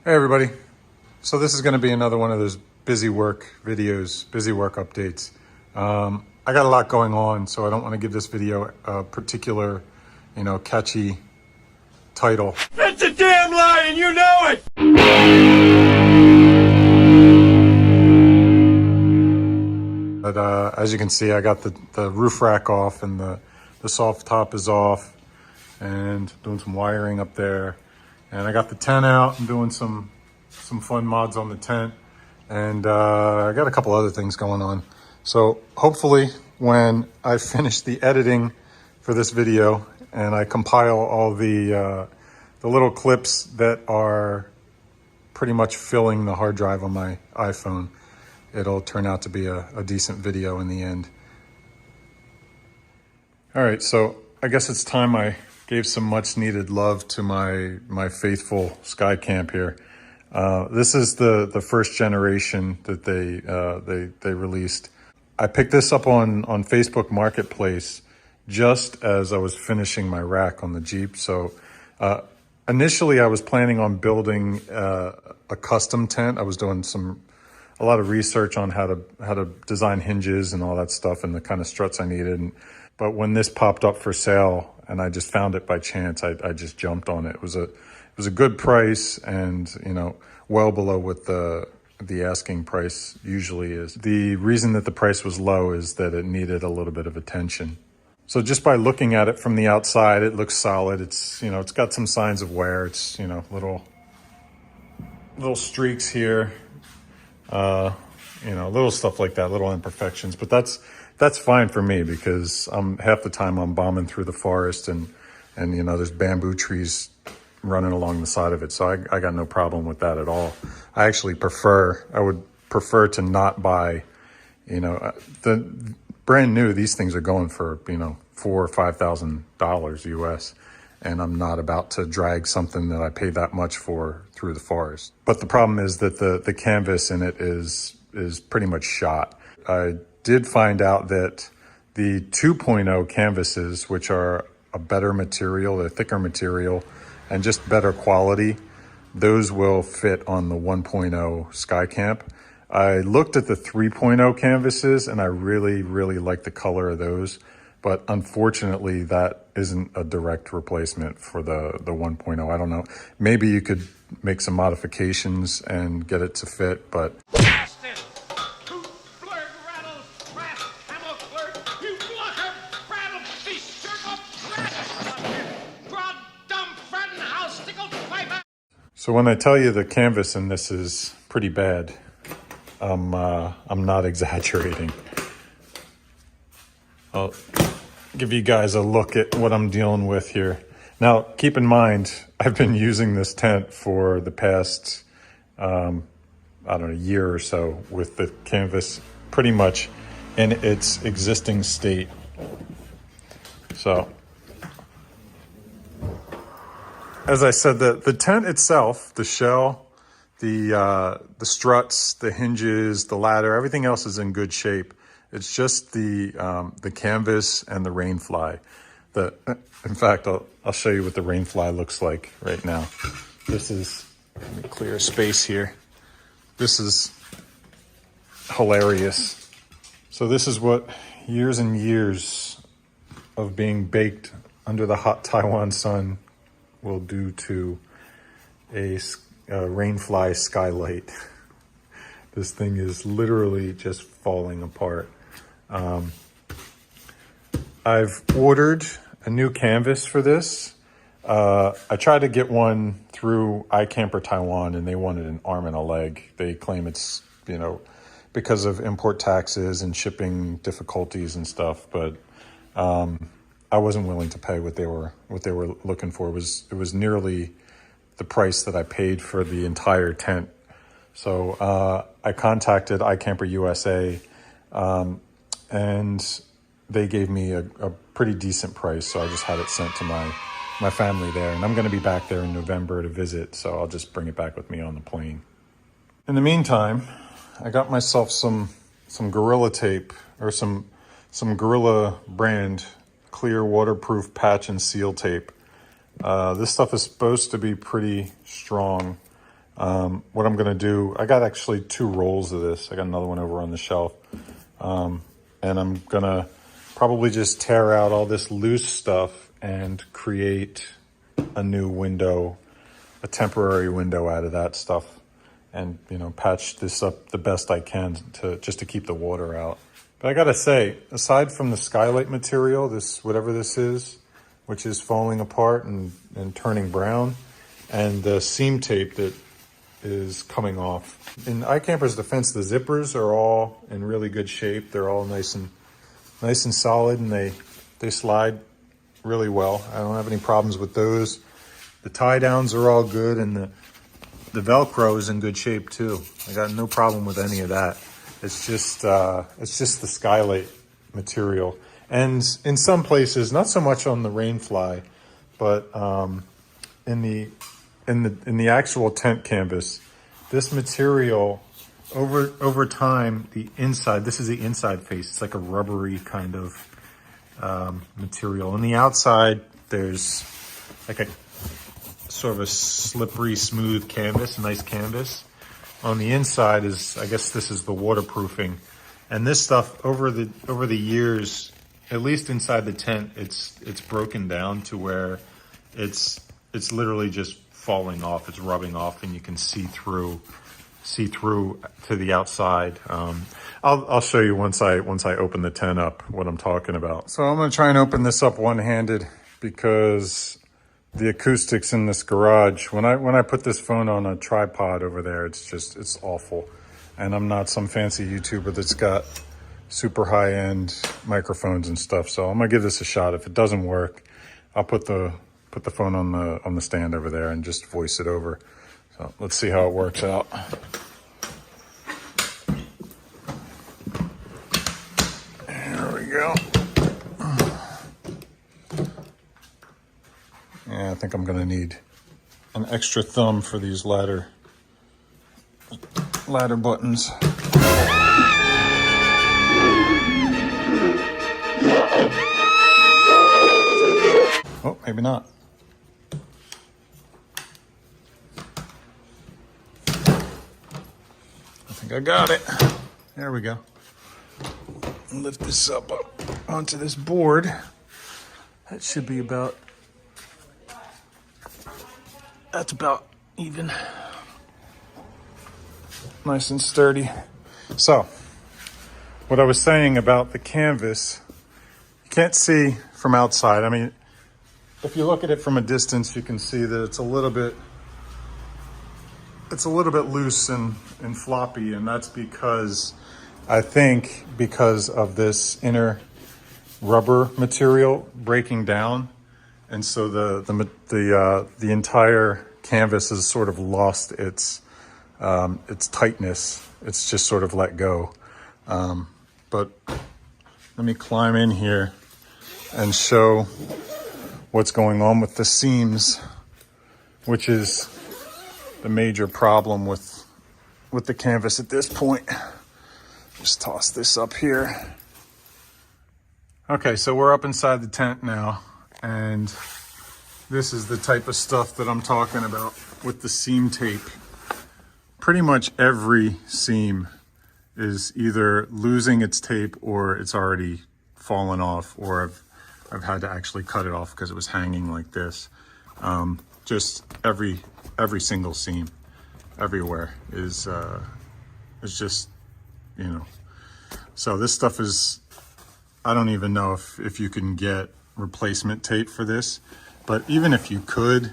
Hey everybody. So this is going to be another one of those busy work videos, busy work updates. I got a lot going on, so I don't want to give this video a particular, catchy title. That's a damn lie and you know it! But as you can see, I got the roof rack off and the soft top is off, and doing some wiring up there. And I got the tent out and doing some fun mods on the tent. And I got a couple other things going on. So hopefully when I finish the editing for this video and I compile all the little clips that are pretty much filling the hard drive on my iPhone, it'll turn out to be a decent video in the end. All right, so I guess it's time I gave some much needed love to my faithful Skycamp here. This is the first generation that they released. I picked this up on Facebook Marketplace just as I was finishing my rack on the Jeep. So initially I was planning on building a custom tent. I was doing a lot of research on how to design hinges and all that stuff and the kind of struts I needed. But when this popped up for sale and I just found it by chance, I just jumped on it. It was a good price, and well below what the asking price usually is. The reason that the price was low is that it needed a little bit of attention. So just by looking at it from the outside, it looks solid. It's it's got some signs of wear. It's little streaks here, little stuff like that, little imperfections. But that's fine for me, because half the time I'm bombing through the forest and there's bamboo trees running along the side of it. So I got no problem with that at all. I would prefer to not buy, the brand new, these things are going for, $4,000 or $5,000 US. And I'm not about to drag something that I paid that much for through the forest. But the problem is that the canvas in it is pretty much shot. I did find out that the 2.0 canvases, which are a better material, a thicker material, and just better quality, those will fit on the 1.0 Skycamp. I looked at the 3.0 canvases and I really, really like the color of those. But unfortunately, that isn't a direct replacement for the 1.0. I don't know. Maybe you could make some modifications and get it to fit, but so when I tell you the canvas in this is pretty bad, I'm not exaggerating. I'll give you guys a look at what I'm dealing with here. Now, keep in mind, I've been using this tent for the past, year or so, with the canvas pretty much in its existing state. So, as I said, the tent itself, the shell, the struts, the hinges, the ladder, everything else is in good shape. It's just the canvas and the rain fly. In fact, I'll show you what the rain fly looks like right now. Let me clear space here. This is hilarious. So this is what years and years of being baked under the hot Taiwan sun will do to a rainfly skylight. This thing is literally just falling apart. I've ordered a new canvas for this. I tried to get one through iCamper Taiwan, and they wanted an arm and a leg. They claim it's, because of import taxes and shipping difficulties and stuff, but I wasn't willing to pay what they were looking for. It was nearly the price that I paid for the entire tent. So I contacted iCamper USA, and they gave me a pretty decent price. So I just had it sent to my family there, and I'm going to be back there in November to visit. So I'll just bring it back with me on the plane. In the meantime, I got myself some Gorilla tape, or some Gorilla brand clear waterproof patch and seal tape. This stuff is supposed to be pretty strong. What I'm gonna do, I got actually 2 rolls of this. I got another one over on the shelf. And I'm gonna probably just tear out all this loose stuff and create a new window, a temporary window out of that stuff, and patch this up the best I can to keep the water out. But I gotta say, aside from the skylight material, this whatever this is, which is falling apart and turning brown, and the seam tape that is coming off. In iCamper's defense, the zippers are all in really good shape. They're all nice and solid, and they slide really well. I don't have any problems with those. The tie downs are all good, and the Velcro is in good shape too. I got no problem with any of that. It's just the skylight material, and in some places, not so much on the Rainfly, but in the actual tent canvas, this material over time, the inside, this is the inside face. It's like a rubbery kind of material. On the outside, there's like a sort of a slippery, smooth canvas, nice canvas. On the inside is, I guess this is the waterproofing. And this stuff over the years, at least inside the tent, it's broken down to where it's literally just falling off. It's rubbing off, and you can see through to the outside. I'll show you once I open the tent up what I'm talking about. So I'm gonna try and open this up one-handed because the acoustics in this garage, when I put this phone on a tripod over there, it's awful. And I'm not some fancy YouTuber that's got super high-end microphones and stuff. So I'm gonna give this a shot. If it doesn't work, I'll put the phone on the stand over there and just voice it over. So let's see how it works out. There we go. Yeah, I think I'm gonna need an extra thumb for these ladder buttons. Oh, maybe not. I think I got it. There we go. Lift this up onto this board. That should be about, that's about even. Nice and sturdy. So, what I was saying about the canvas, you can't see from outside. I mean, if you look at it from a distance, you can see that it's a little bit loose and floppy, and that's because, I think, because of this inner rubber material breaking down, and so the entire canvas has sort of lost its tightness. It's just sort of let go. But let me climb in here and show what's going on with the seams, which is the major problem with the canvas at this point. Just toss this up here. Okay, so we're up inside the tent now, and this is the type of stuff that I'm talking about with the seam tape. Pretty much every seam is either losing its tape or it's already fallen off, or I've had to actually cut it off because it was hanging like this. Just every single seam everywhere is just, so this stuff is, I don't even know if you can get replacement tape for this, but even if you could,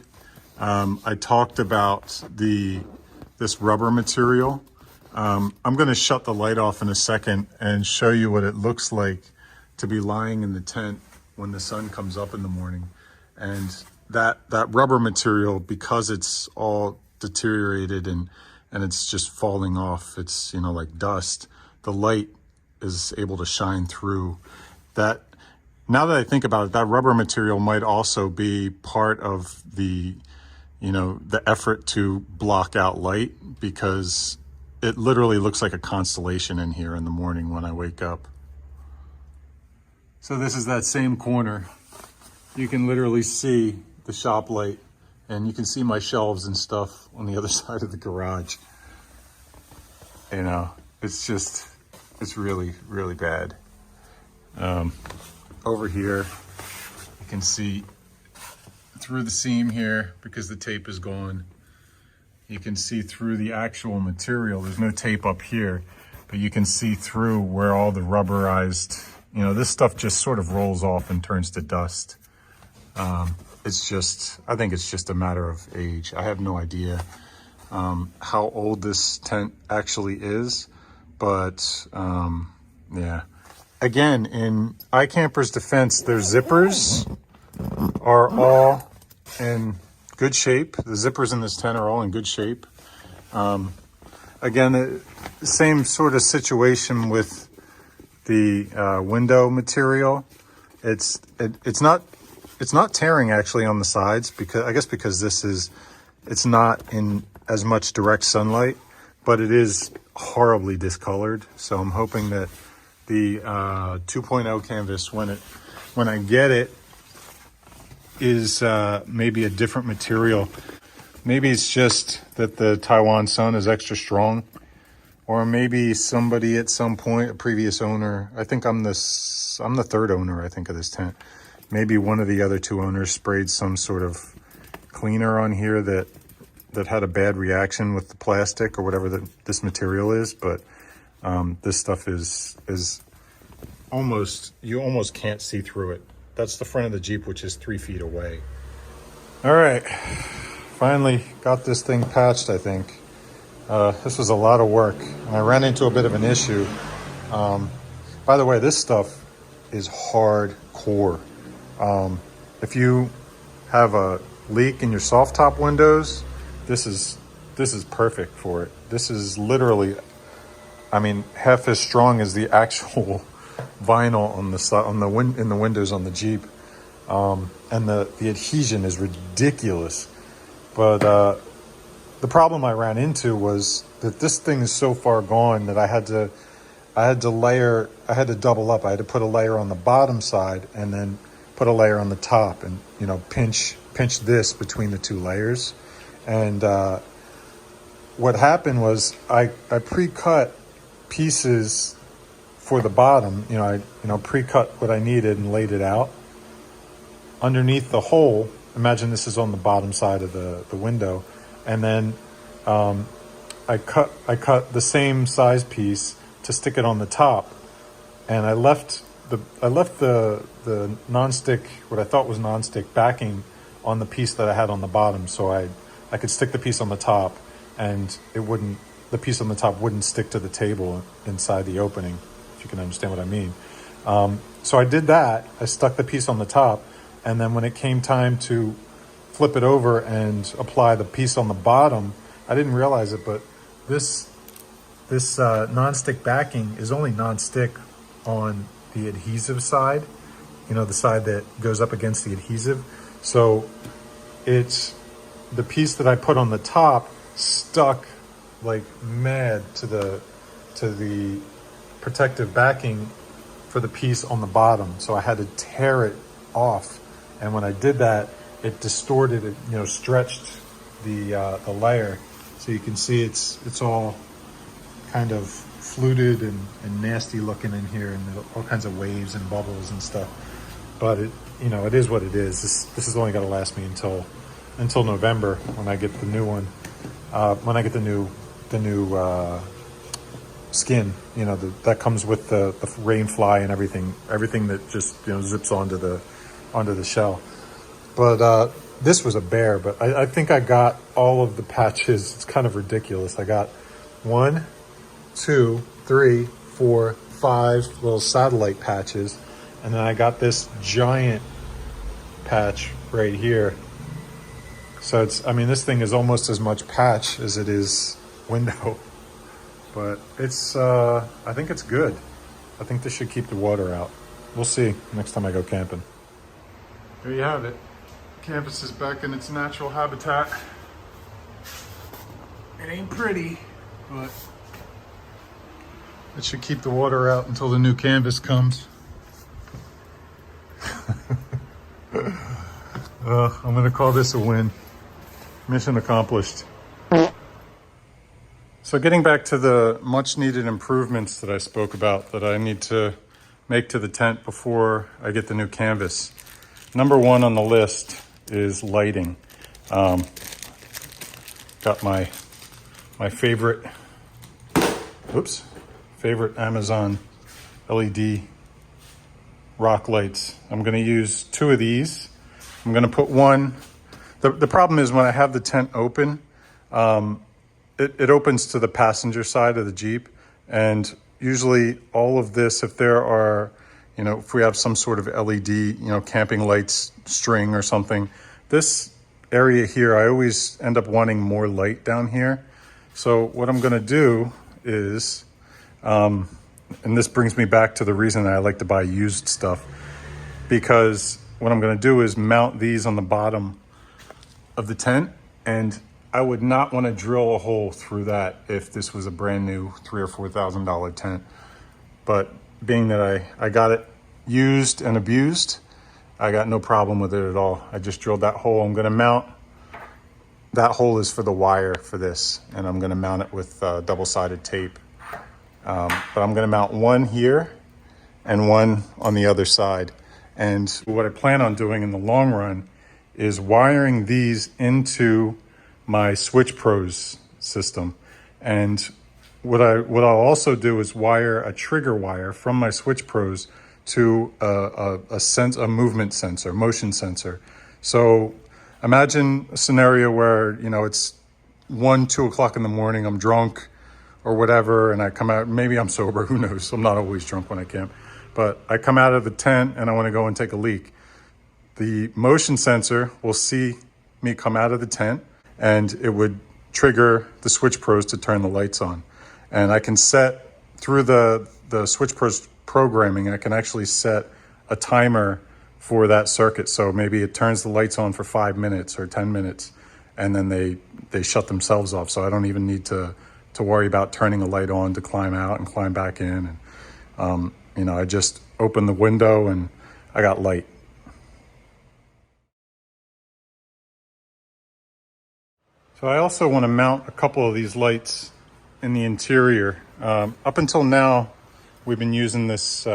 I talked about this rubber material. I'm going to shut the light off in a second and show you what it looks like to be lying in the tent when the sun comes up in the morning. And that rubber material, because it's all deteriorated and it's just falling off, it's like dust, the light is able to shine through that. Now that I think about it, that rubber material might also be part of the effort to block out light, because it literally looks like a constellation in here in the morning when I wake up. So this is that same corner. You can literally see the shop light And you can see my shelves and stuff on the other side of the garage. You know, it's just, it's really, really bad. Over here, you can see through the seam here because the tape is gone. You can see through the actual material. There's no tape up here, but you can see through where all the rubberized, you know, this stuff just sort of rolls off and turns to dust. It's just, I think it's just a matter of age. I have no idea how old this tent actually is, but yeah. Again, in iCamper's defense, their zippers are all in good shape. The zippers in this tent are all in good shape. Again, the same sort of situation with the window material. It's not tearing actually on the sides because I guess because it's not in as much direct sunlight, but it is horribly discolored. So I'm hoping that the 2.0 canvas when I get it is maybe a different material. Maybe it's just that the Taiwan sun is extra strong, or maybe somebody at some point, a previous owner, I think I'm the third owner, I think, of this tent. Maybe one of the other two owners sprayed some sort of cleaner on here that had a bad reaction with the plastic or whatever this material is. But this stuff is almost, you almost can't see through it. That's the front of the Jeep, which is 3 feet away. All right, finally got this thing patched, I think. This was a lot of work, and I ran into a bit of an issue. By the way, this stuff is hardcore. If you have a leak in your soft top windows, this is perfect for it. This is literally, I mean, half as strong as the actual vinyl in the windows on the Jeep, and the adhesion is ridiculous. But the problem I ran into was that this thing is so far gone that I had to double up. I had to put a layer on the bottom side and then put a layer on the top, and you know, pinch this between the two layers. And what happened was I pre-cut pieces for the bottom. I pre-cut what I needed and laid it out underneath the hole. Imagine this is on the bottom side of the window, and then I cut the same size piece to stick it on the top, and I left the nonstick, what I thought was nonstick backing, on the piece that I had on the bottom, so I could stick the piece on the top, and the piece on the top wouldn't stick to the table inside the opening, if you can understand what I mean. So I did that. I stuck the piece on the top, and then when it came time to flip it over and apply the piece on the bottom, I didn't realize it, but this non-stick backing is only non-stick on the adhesive side, the side that goes up against the adhesive. So it's the piece that I put on the top stuck like mad to the protective backing for the piece on the bottom. So I had to tear it off. And when I did that, it distorted it, stretched the layer. So you can see it's all kind of fluted and nasty looking in here, and all kinds of waves and bubbles and stuff. But it is what it is. This is only got to last me until November, when I get the new one. When I get the new skin, that comes with the rain fly and everything that just zips onto the shell. But this was a bear. But I think I got all of the patches. It's kind of ridiculous. I got 1, 2, 3, 4, 5 little satellite patches, and then I got this giant patch right here. So this thing is almost as much patch as it is window, but it's I think it's good. I think this should keep the water out. We'll see next time I go camping. There you have it. Campus is back in its natural habitat. It ain't pretty, but it should keep the water out until the new canvas comes. I'm gonna call this a win. mission accomplished. So getting back to the much needed improvements that I spoke about that I need to make to the tent before I get the new canvas. Number one on the list is lighting. Got my favorite Amazon LED rock lights. I'm going to use 2 of these. I'm going to put one. The problem is when I have the tent open, it opens to the passenger side of the Jeep, and usually all of this, if there are, if we have some sort of LED, camping lights string or something, this area here, I always end up wanting more light down here. So what I'm going to do is, and this brings me back to the reason I like to buy used stuff, because what I'm going to do is mount these on the bottom of the tent, and I would not want to drill a hole through that if this was a brand new $3,000 or $4,000 tent. But being that I got it used and abused, I got no problem with it at all. I just drilled that hole. I'm going to mount, that hole is for the wire for this, and I'm going to mount it with double-sided tape. But I'm going to mount one here and one on the other side. And what I plan on doing in the long run is wiring these into my Switch Pros system. And what I'll also do is wire a trigger wire from my Switch Pros to a movement sensor, motion sensor. So imagine a scenario where, it's 1, 2 o'clock in the morning, I'm drunk or whatever, and I come out, maybe I'm sober, who knows? I'm not always drunk when I camp. But I come out of the tent and I want to go and take a leak. The motion sensor will see me come out of the tent, and it would trigger the Switch Pros to turn the lights on. And I can set, through the Switch Pros programming, I can actually set a timer for that circuit. So maybe it turns the lights on for 5 minutes or 10 minutes, and then they shut themselves off. So I don't even need to worry about turning a light on to climb out and climb back in. And, I just open the window and I got light. So I also want to mount a couple of these lights in the interior. Up until now, we've been using this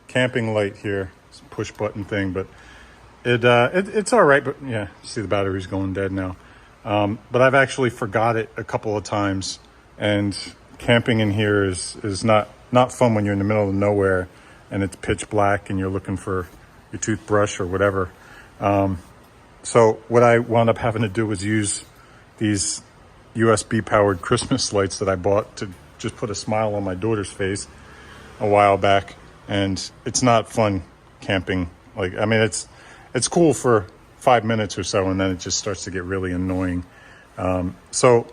camping light here, this push button thing, but it's all right. But yeah, you see the battery's going dead now. But I've actually forgot it a couple of times, and camping in here is not fun when you're in the middle of nowhere and it's pitch black and you're looking for your toothbrush or whatever. So what I wound up having to do was use these USB powered Christmas lights that I bought to just put a smile on my daughter's face a while back. And it's not fun camping. It's cool for 5 minutes or so, and then it just starts to get really annoying. So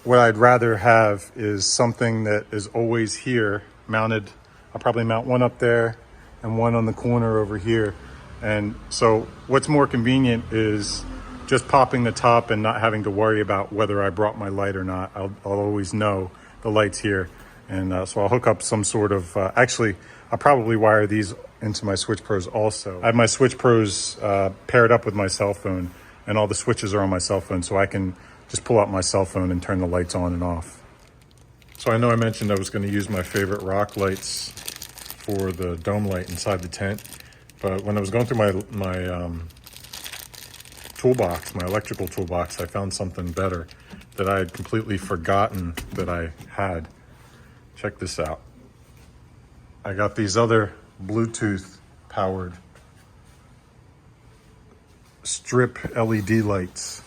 what I'd rather have is something that is always here mounted. I'll probably mount one up there and one on the corner over here. And so what's more convenient is just popping the top and not having to worry about whether I brought my light or not. I'll always know the light's here. And so I'll hook up some sort of, actually, I'll probably wire these into my Switch Pros also. I have my Switch Pros paired up with my cell phone, and all the switches are on my cell phone, so I can just pull out my cell phone and turn the lights on and off. So I know I mentioned I was going to use my favorite rock lights for the dome light inside the tent, but when I was going through my toolbox, my electrical toolbox, I found something better that I had completely forgotten that I had. Check this out. I got these other Bluetooth powered strip LED lights.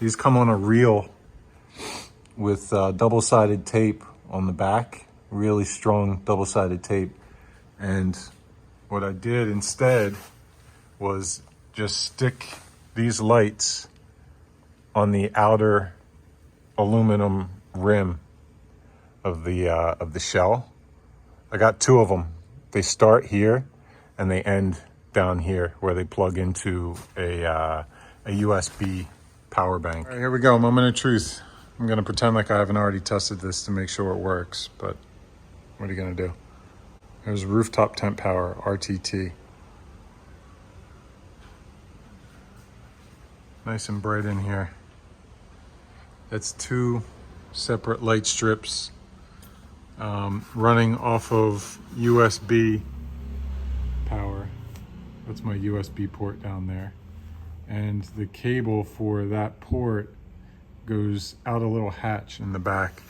These come on a reel with double-sided tape on the back, really strong double-sided tape. And what I did instead was just stick these lights on the outer aluminum rim of the shell. I got 2 of them. They start here and they end down here where they plug into a USB power bank. All right, here we go, moment of truth. I'm gonna pretend like I haven't already tested this to make sure it works, but what are you gonna do? There's Rooftop Tent Power, RTT. Nice and bright in here. That's 2 separate light strips running off of USB power. That's my USB port down there. And the cable for that port goes out a little hatch in the back.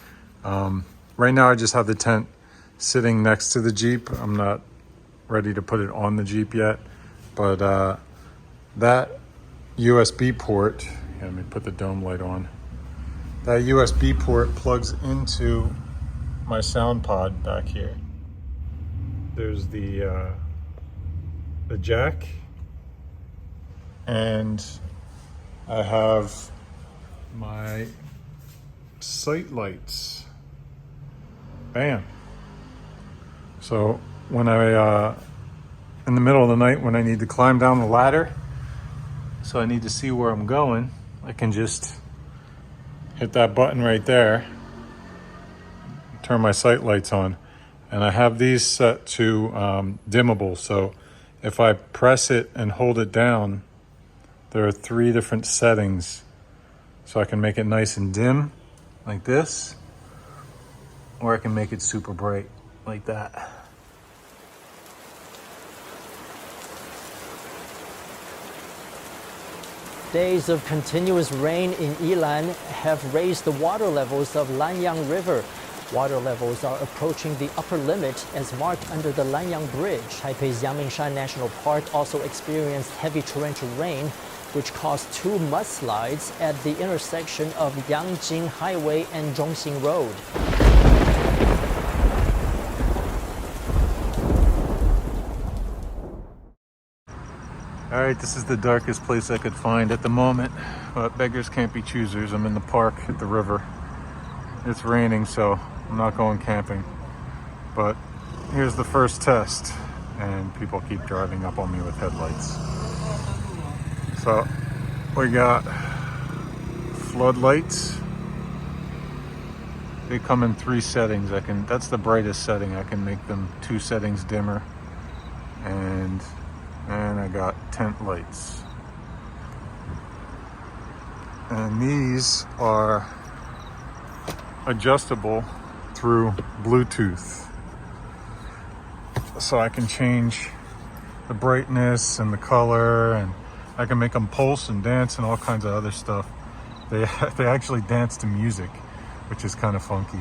Right now I just have the tent sitting next to the Jeep. I'm not ready to put it on the Jeep yet, but that USB port, here, let me put the dome light on. That USB port plugs into my sound pod back here. There's the jack, and I have my sight lights. Bam. So when I in the middle of the night when I need to climb down the ladder, so I need to see where I'm going, I can just hit that button right there, turn my sight lights on, and I have these set to dimmable. So if I press it and hold it down, there are 3 different settings. So I can make it nice and dim like this, or I can make it super bright like that. Days of continuous rain in Yilan have raised the water levels of Lanyang River. Water levels are approaching the upper limit as marked under the Lanyang Bridge. Taipei's Yangmingshan National Park also experienced heavy torrential rain, which caused 2 mudslides at the intersection of Yangjing Highway and Zhongxing Road. All right, this is the darkest place I could find at the moment, but beggars can't be choosers. I'm in the park at the river. It's raining, so I'm not going camping. But here's the first test, and people keep driving up on me with headlights. So we got floodlights. They come in 3 settings. That's the brightest setting. I can make them 2 settings dimmer. And I got tent lights. And these are adjustable through Bluetooth. So I can change the brightness and the color, and I can make them pulse and dance and all kinds of other stuff. They actually dance to music, which is kind of funky.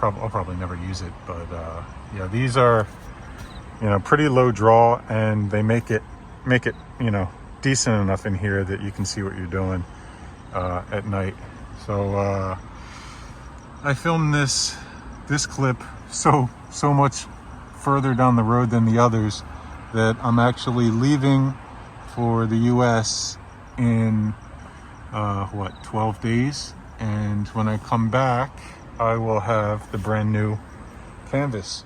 I'll probably never use it, but yeah, these are, pretty low draw, and they make it, decent enough in here that you can see what you're doing at night. So I filmed this clip so much further down the road than the others that I'm actually leaving for the US in 12 days, and when I come back I will have the brand new canvas.